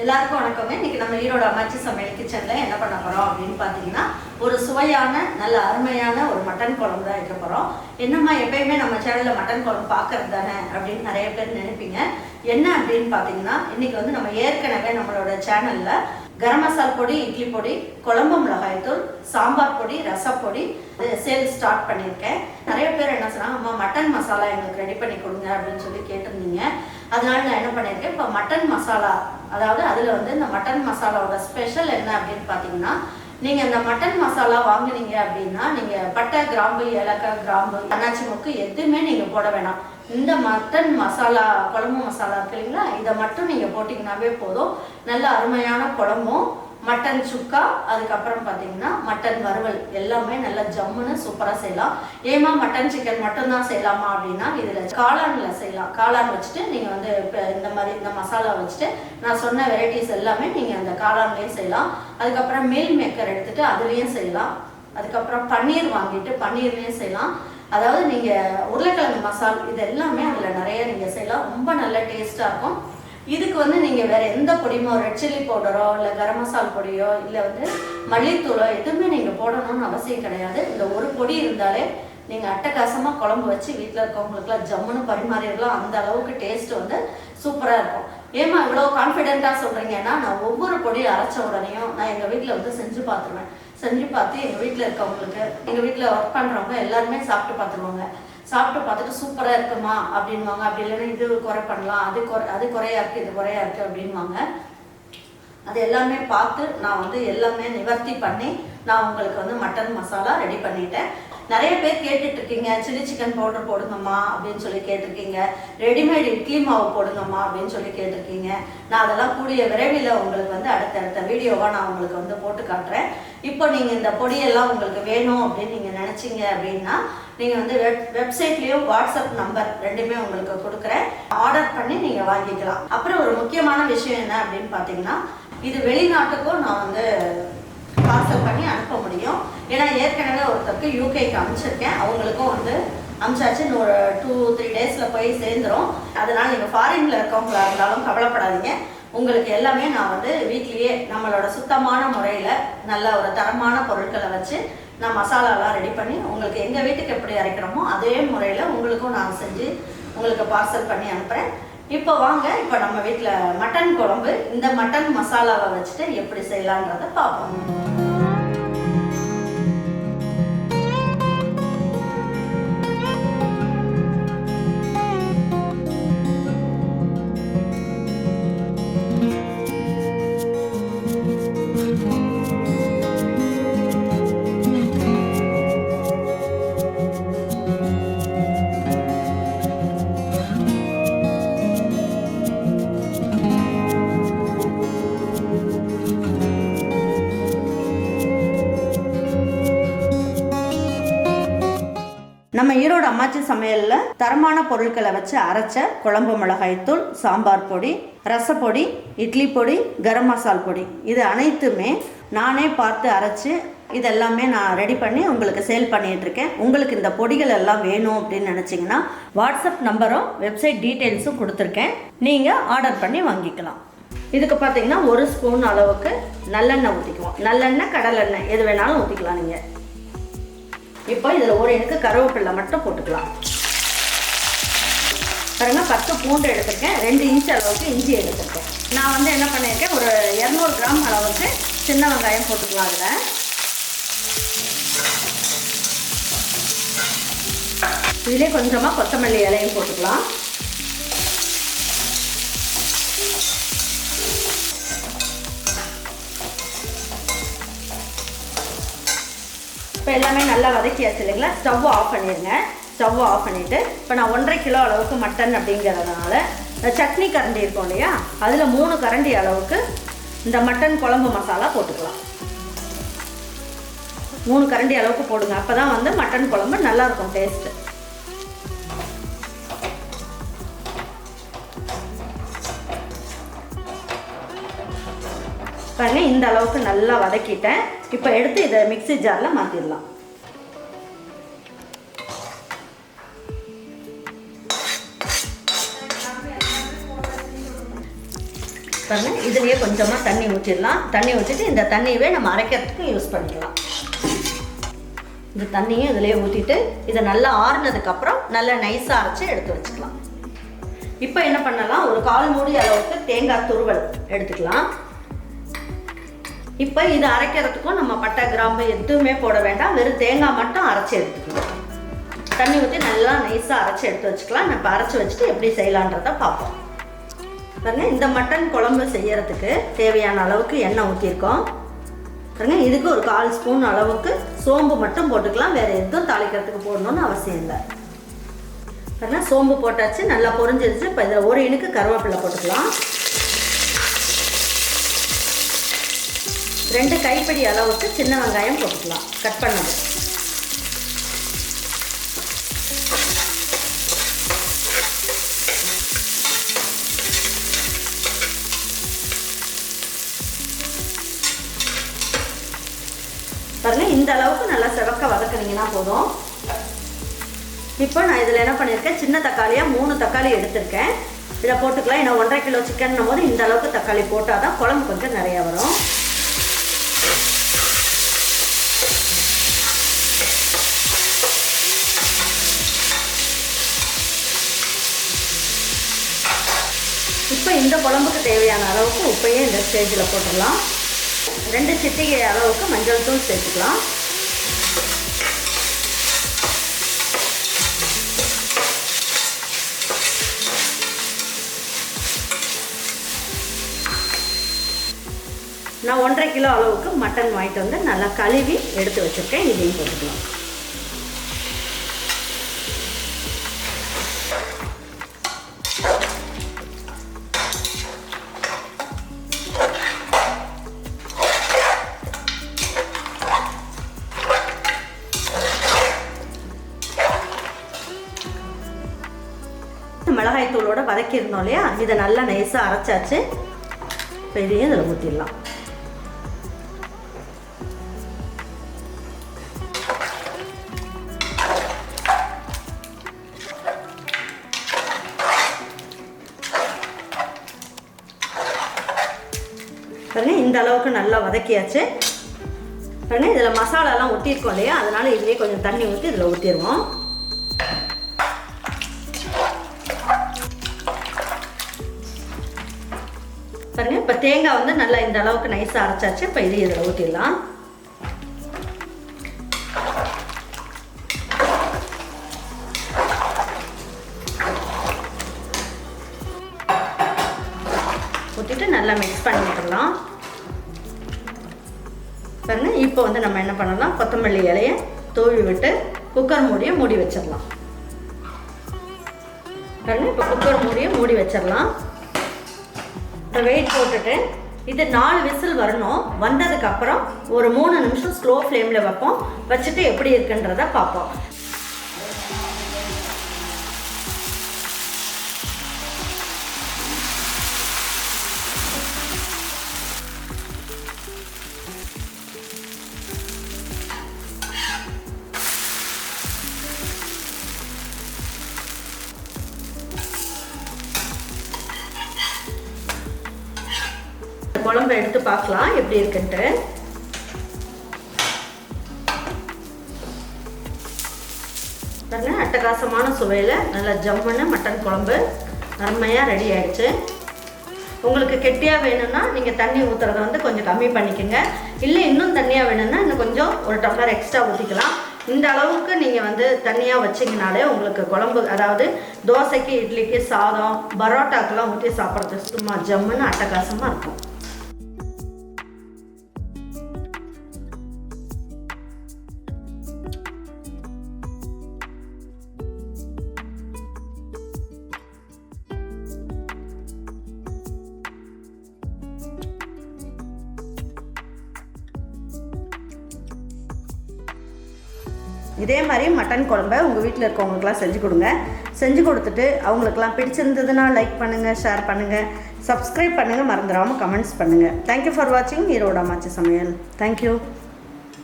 எல்லாருக்கும் வணக்கங்க. இன்னைக்கு நம்ம ஈரோடு அம்மாச்சி சமையல் கிச்சன்ல என்ன பண்ண போறோம் அப்படின்னு பாத்தீங்கன்னா, ஒரு சுவையான நல்ல அருமையான ஒரு மட்டன் குழம்பு தான் வைக்க போறோம். என்னம்மா எப்பயுமே நம்ம சேனல்ல மட்டன் குழம்பு பாக்குறது தானே அப்படின்னு நிறைய பேர் நினைப்பீங்க. என்ன அப்படின்னு பாத்தீங்கன்னா, இன்னைக்கு வந்து நம்ம ஏற்கனவே நம்மளோட சேனல்ல கரம் மசால் பொடி, இட்லி பொடி, குழம்பு மிளகாய்த்தூள், சாம்பார் பொடி, ரசப்பொடி சேல் ஸ்டார்ட் பண்ணியிருக்கேன். நிறைய பேர் என்ன சொன்னாங்க, அம்மா மட்டன் மசாலா எங்களுக்கு ரெடி பண்ணி கொடுங்க அப்படின்னு சொல்லி கேட்டிருந்தீங்க. அதனால நான் என்ன பண்ணியிருக்கேன், இப்போ மட்டன் மசாலா, அதாவது அதில் வந்து இந்த மட்டன் மசாலாவோட ஸ்பெஷல் என்ன அப்படின்னு பார்த்தீங்கன்னா, நீங்கள் இந்த மட்டன் மசாலா வாங்கினீங்க அப்படின்னா நீங்கள் பட்டை, கிராம்பு, ஏலக்காய், கிராம்பு, அன்னாச்சி மொக்கு எதுவுமே நீங்கள் போட வேணாம். இந்த மட்டன் மசாலா, குழம்பு மசாலா இருக்கு இல்லைங்களா, இதை மட்டும் நீங்கள் போட்டிங்கன்னாவே போதும். நல்ல அருமையான குழம்பும், மட்டன் சுக்கா, அதுக்கப்புறம் பார்த்தீங்கன்னா மட்டன் வறுவல் எல்லாமே நல்லா ஜம்முன்னு சூப்பராக செய்யலாம். ஏமா மட்டன் சிக்கன் மட்டும்தான் செய்யலாமா அப்படின்னா, இதில் காளானில் செய்யலாம். காளான் வச்சுட்டு நீங்கள் வந்து இப்போ இந்த மாதிரி இந்த மசாலா வச்சுட்டு நான் சொன்ன வெரைட்டிஸ் எல்லாமே நீங்கள் அந்த காளான்லேயும் செய்யலாம். அதுக்கப்புறம் மீல் மேக்கர் எடுத்துகிட்டு அதுலேயும் செய்யலாம். அதுக்கப்புறம் பன்னீர் வாங்கிட்டு பன்னீர்லேயும் செய்யலாம். அதாவது நீங்கள் உருளைக்கிழங்கு மசால் இது எல்லாமே அதில் நிறைய நீங்கள் செய்யலாம். ரொம்ப நல்ல டேஸ்ட்டாக இருக்கும். இதுக்கு வந்து நீங்கள் வேறு எந்த பொடியுமோ, ரெட் சில்லி பவுடரோ இல்லை கரம் மசால் பொடியோ இல்லை வந்து மல்லித்தூளோ எதுவுமே நீங்கள் போடணும்னு அவசியம் கிடையாது. இந்த ஒரு பொடி இருந்தாலே நீங்கள் அட்டகாசமாக குழம்பு வச்சு வீட்டில் இருக்கவங்களுக்குலாம் ஜம்முன்னு பரிமாறிடலாம். அந்த அளவுக்கு டேஸ்ட்டு வந்து சூப்பராக இருக்கும். ஏமா இவ்வளோ கான்ஃபிடென்ட்டாக சொல்கிறீங்கன்னா, நான் ஒவ்வொரு பொடியும் அரைச்ச உடனேயும் நான் எங்கள் வீட்டில் வந்து செஞ்சு பார்த்துருவேன். செஞ்சு பார்த்து எங்கள் வீட்டில் இருக்கவங்களுக்கு, எங்கள் வீட்டில் ஒர்க் பண்ணுறவங்க எல்லாருமே சாப்பிட்டு பார்த்துருவாங்க. சாப்பிட்டு பார்த்துட்டு சூப்பராக இருக்குமா அப்படின்வாங்க. அப்படி இல்லைன்னா இது குறை பண்ணலாம், அது குறையா இருக்குது, இது குறையா இருக்குது அப்படின்வாங்க. அது எல்லாமே பார்த்து நான் வந்து எல்லாமே நிவர்த்தி பண்ணி நான் உங்களுக்கு வந்து மட்டன் மசாலா ரெடி பண்ணிட்டேன். நிறைய பேர் கேட்டுட்டு இருக்கீங்க, சில்லி சிக்கன் பவுடர் போடுங்கம்மா அப்படின்னு சொல்லி கேட்டிருக்கீங்க, ரெடிமேட் இட்லி மாவு போடுங்கம்மா அப்படின்னு சொல்லி கேட்டிருக்கீங்க. நான் அதெல்லாம் கூடிய விரைவில் உங்களுக்கு வந்து அடுத்தடுத்த வீடியோவாக நான் உங்களுக்கு வந்து போட்டு காட்டுறேன். இப்போ நீங்கள் இந்த பொடியெல்லாம் உங்களுக்கு வேணும் அப்படின்னு நீங்கள் நினச்சிங்க அப்படின்னா நீங்கள் வந்து வெப்சைட்லேயும் வாட்ஸ்அப் நம்பர் ரெண்டுமே உங்களுக்கு கொடுக்குறேன். ஆர்டர் பண்ணி நீங்கள் வாங்கிக்கலாம். அப்புறம் ஒரு முக்கியமான விஷயம் என்ன அப்படின்னு பார்த்தீங்கன்னா, இது வெளிநாட்டுக்கும் நான் வந்து பார்சல் பண்ணி அனுப்ப முடியும். ஏன்னா ஏற்கனவே ஒருத்தருக்கு யூகேக்கு அனுப்பிச்சிருக்கேன். அவங்களுக்கும் வந்து அனுப்பிச்சாச்சு. இன்னும் ஒரு 2-3 டேஸில் போய் சேர்ந்துடும். அதனால் நீங்கள் ஃபாரினில் இருக்கவங்களா இருந்தாலும் கவலைப்படாதீங்க. உங்களுக்கு எல்லாமே நான் வந்து வீட்லேயே நம்மளோட சுத்தமான முறையில் நல்ல ஒரு தரமான பொருட்களை வச்சு நான் மசாலாலாம் ரெடி பண்ணி உங்களுக்கு எங்கள் வீட்டுக்கு எப்படி அரைக்கிறோமோ அதே முறையில் உங்களுக்கும் நான் செஞ்சு உங்களுக்கு பார்சல் பண்ணி அனுப்புகிறேன். இப்போ வாங்க, இப்போ நம்ம வீட்டில் மட்டன் குழம்பு, இந்த மட்டன் மசாலாவை வச்சுட்டு எப்படி செய்யலான்றதை பார்ப்போம். நம்ம ஈரோடு அம்மாச்சி சமையலில் தரமான பொருட்களை வச்சு அரைச்ச குழம்பு மிளகாய்த்தூள், சாம்பார் பொடி, ரசப்பொடி, இட்லி பொடி, கரம் மசால் பொடி இது அனைத்துமே நானே பார்த்து அரைச்சி இதெல்லாமே நான் ரெடி பண்ணி உங்களுக்கு சேல் பண்ணிகிட்ருக்கேன். உங்களுக்கு இந்த பொடிகள் எல்லாம் வேணும் அப்படின்னு நினச்சிங்கன்னா வாட்ஸ்அப் நம்பரும் வெப்சைட் டீட்டெயில்ஸும் கொடுத்துருக்கேன். நீங்கள் ஆர்டர் பண்ணி வாங்கிக்கலாம். இதுக்கு பார்த்தீங்கன்னா 1 ஸ்பூன் அளவுக்கு நல்லெண்ணெய் ஊற்றிக்குவோம். நல்லெண்ணெய், கடலெண்ணெய் எது வேணாலும் ஊற்றிக்கலாம் நீங்கள். இப்போ இதில் ஒரு எனக்கு கருவேப்பிலை மட்டும் போட்டுக்கலாம். பாருங்க, 10 பூண்டு எடுத்துருக்கேன், 2 இன்ச் அளவுக்கு இஞ்சி எடுத்துருக்கேன். நான் வந்து என்ன பண்ணியிருக்கேன், ஒரு 200 கிராம் அளவுக்கு சின்ன வெங்காயம் போட்டுக்கலாம். அதில் இதிலே கொஞ்சமாக கொத்தமல்லி இலையும் போட்டுக்கலாம். இப்போ எல்லாமே நல்லா வதக்கியாச்சு இல்லைங்களா. ஸ்டவ் ஆஃப் பண்ணிடுங்க. ஸ்டவ் ஆஃப் பண்ணிவிட்டு இப்போ நான் 1.5 கிலோ அளவுக்கு மட்டன் அப்படிங்கிறதுனால சட்னி கரண்டி இருக்கும் இல்லையா, அதில் 3 கரண்டி அளவுக்கு இந்த மட்டன் குழம்பு மசாலா போட்டுக்கலாம். 3 கரண்டி அளவுக்கு போடுங்க. அப்போ தான் வந்து மட்டன் குழம்பு நல்லாயிருக்கும் டேஸ்ட்டு. பாருங்க, இந்த அளவுக்கு நல்லா வதக்கிட்டேன். இப்போ எடுத்து இதை மிக்ஸி ஜாரில் மாற்றிடலாம். பாருங்கள், இதுலேயே கொஞ்சமாக தண்ணி ஊற்றிடலாம். தண்ணி ஊற்றிட்டு இந்த தண்ணியவே நம்ம அரைக்கிறதுக்கு யூஸ் பண்ணிக்கலாம். இந்த தண்ணியும் இதிலே ஊற்றிட்டு இதை நல்லா ஆறுனதுக்கப்புறம் நல்லா நைஸாக அரைச்சி எடுத்து வச்சுக்கலாம். இப்போ என்ன பண்ணலாம், ஒரு 1/4 மூடி அளவுக்கு தேங்காய் துருவல் எடுத்துக்கலாம். இப்போ இது அரைக்கிறதுக்கும் நம்ம பட்டை கிராம்பு எதுவுமே போட வேண்டாம், வெறும் தேங்காய் மட்டும் அரைச்சி எடுத்துக்கலாம். தண்ணி ஊற்றி நல்லா நைஸாக அரைச்சி எடுத்து வச்சுக்கலாம். நம்ம அரைச்சி வச்சுட்டு எப்படி செய்யலான்றதை பார்ப்போம். பாருங்க, இந்த மட்டன் குழம்பு செய்யறதுக்கு தேவையான அளவுக்கு எண்ணெய் ஊற்றிருக்கோம். பாருங்க, இதுக்கு ஒரு 1/4 ஸ்பூன் அளவுக்கு சோம்பு மட்டும் போட்டுக்கலாம், வேறு எதுவும் தாளிக்கிறதுக்கு போடணும்னு அவசியம் இல்லை. பாருங்க, சோம்பு போட்டாச்சு, நல்லா பொரிஞ்சிருச்சு. இப்போ இதில் ஒரு இனுக்கு கருவேப்பிலை போட்டுக்கலாம். 2 கைப்பிடி அளவுக்கு சின்ன வெங்காயம் போட்டுக்கலாம், கட் பண்ணது. பாருங்க, இந்த அளவுக்கு நல்லா செவக்க வதக்குனீங்கன்னா போதும். இப்போ நான் இதில் என்ன பண்ணியிருக்கேன், சின்ன தக்காளியாக 3 தக்காளி எடுத்திருக்கேன். இதை போட்டுக்கலாம். ஏன்னா 1.5 கிலோ சிக்கன்னும் போது இந்த அளவுக்கு தக்காளி போட்டால் தான் குழம்பு கொஞ்சம் நிறையா வரும். இப்போ இந்த குழம்புக்கு தேவையான அளவுக்கு உப்பையே இந்த ஸ்டேஜில் போட்டுடலாம். 2 சிட்டிகை அளவுக்கு மஞ்சள் தூள் சேர்த்துக்கலாம். நான் 1.5 கிலோ அளவுக்கு மட்டன் வாங்கிட்டு வந்து நல்லா கழுவி எடுத்து வச்சுருக்கேன். இதையும் போட்டுக்கலாம். மிளகாய் தூளோட வதக்கியிருந்தோம் இல்லையா, இதை நல்லா நைஸாக அரைச்சாச்சு. இப்போ இதையும் இதில் ஊற்றிடலாம். பாருங்க, இந்த அளவுக்கு நல்லா வதக்கியாச்சு. பாருங்க, இதில் மசாலாலாம் ஊற்றிருக்கோம் இல்லையா, அதனால இதுலேயே கொஞ்சம் தண்ணி ஊற்றி இதில் ஊற்றிடுவோம். பாருங்க, இப்போ தேங்காய் வந்து நல்லா இந்த அளவுக்கு நைஸாக அரைச்சாச்சு. இப்போ இது இதில் ஊற்றிடலாம். ஊற்றிட்டு நல்லா மிக்ஸ் பண்ணி விட்டுடலாம். பாருங்க, இப்போ வந்து நம்ம என்ன பண்ணலாம், கொத்தமல்லி இலையை தூவி விட்டு குக்கர் மூடியை மூடி வச்சிடலாம். பாருங்க, இப்போ குக்கர் மூடியை மூடி வச்சிடலாம். வெயிட் போட்டுட்டு இது 4 விசில் வரணும். வந்ததுக்கப்புறம் ஒரு 3 நிமிஷம் ஸ்லோ ஃப்ளேமில் வைப்போம். வச்சுட்டு எப்படி இருக்குன்றதை பார்ப்போம். குழம்பை எடுத்து பார்க்கலாம் எப்படி இருக்குன்ட்டு. பாருங்க, அட்டகாசமான சுவையில் நல்ல ஜம்முன்னு மட்டன் குழம்பு அருமையாக ரெடி ஆயிடுச்சு. உங்களுக்கு கெட்டியாக வேணும்னா நீங்கள் தண்ணி ஊற்றுறத வந்து கொஞ்சம் கம்மி பண்ணிக்கோங்க. இல்லை இன்னும் தண்ணியாக வேணும்னா இன்னும் கொஞ்சம் ஒரு டம்ளர் எக்ஸ்ட்ரா ஊற்றிக்கலாம். இந்த அளவுக்கு நீங்கள் வந்து தண்ணியாக வச்சிங்கனாலே உங்களுக்கு குழம்பு, அதாவது தோசைக்கு, இட்லிக்கு, சாதம், பரோட்டாக்கெல்லாம் ஊற்றி சாப்பிட்றது சும்மா ஜம்முன்னு அட்டகாசமாக இருக்கும். இதே மாதிரி மட்டன் குழம்பை உங்கள் வீட்டில் இருக்கவங்களுக்குலாம் செஞ்சு கொடுங்க. செஞ்சு கொடுத்துட்டு அவங்களுக்குலாம் பிடிச்சிருந்ததுன்னா லைக் பண்ணுங்கள், ஷேர் பண்ணுங்கள், சப்ஸ்கிரைப் பண்ணுங்கள், மறந்துடாமல் கமெண்ட்ஸ் பண்ணுங்கள். தேங்க்யூ ஃபார் வாட்சிங் ஈரோடு அம்மாச்சி சமையல். தேங்க்யூ.